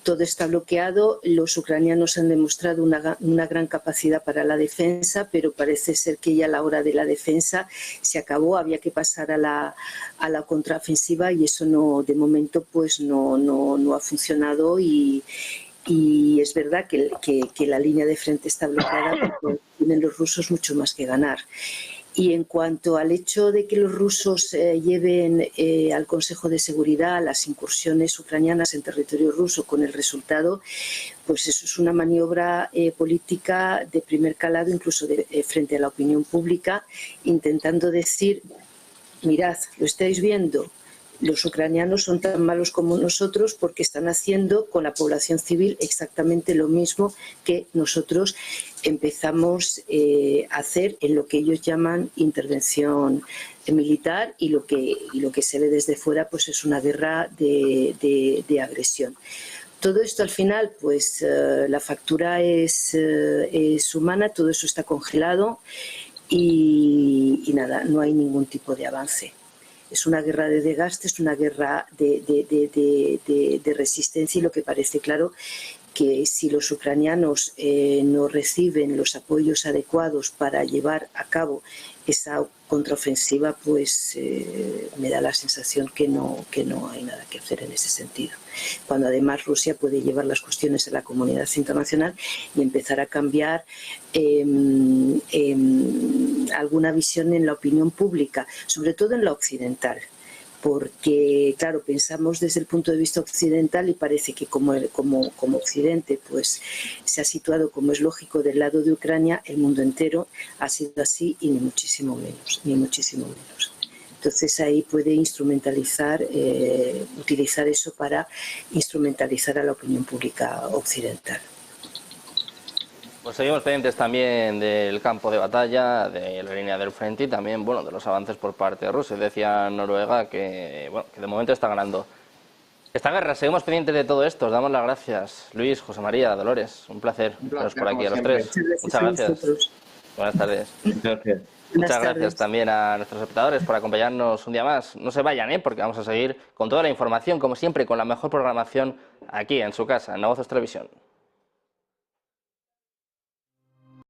Todo está bloqueado, los ucranianos han demostrado una gran capacidad para la defensa, pero parece ser que ya la hora de la defensa se acabó, había que pasar a la contraofensiva y eso no, de momento pues no ha funcionado y es verdad que la línea de frente está bloqueada porque tienen los rusos mucho más que ganar. Y en cuanto al hecho de que los rusos lleven al Consejo de Seguridad las incursiones ucranianas en territorio ruso con el resultado, pues eso es una maniobra política de primer calado, incluso frente a la opinión pública, intentando decir, mirad, lo estáis viendo, los ucranianos son tan malos como nosotros porque están haciendo con la población civil exactamente lo mismo que nosotros empezamos a hacer en lo que ellos llaman intervención militar, y lo que se ve desde fuera pues es una guerra de agresión. Todo esto al final, pues la factura es humana, todo eso está congelado y nada, no hay ningún tipo de avance. Es una guerra de desgaste, es una guerra de resistencia, y lo que parece claro que si los ucranianos no reciben los apoyos adecuados para llevar a cabo esa contraofensiva, pues me da la sensación que no hay nada que hacer en ese sentido. Cuando además Rusia puede llevar las cuestiones a la comunidad internacional y empezar a cambiar alguna visión en la opinión pública, sobre todo en la occidental. Porque, claro, pensamos desde el punto de vista occidental y parece que como Occidente pues se ha situado, como es lógico, del lado de Ucrania, el mundo entero ha sido así, y ni muchísimo menos, ni muchísimo menos. Entonces ahí puede utilizar eso para instrumentalizar a la opinión pública occidental. Pues seguimos pendientes también del campo de batalla, de la línea del frente y también, bueno, de los avances por parte de Rusia. Decía Noruega que, bueno, que de momento está ganando esta guerra. Seguimos pendientes de todo esto. Os damos las gracias, Luis, José María, Dolores. Un placer veros por aquí a los tres. Muchas gracias. Buenas tardes. Gracias. Muchas gracias también a nuestros espectadores por acompañarnos un día más. No se vayan, porque vamos a seguir con toda la información, como siempre, con la mejor programación aquí en su casa, en Negocios Televisión.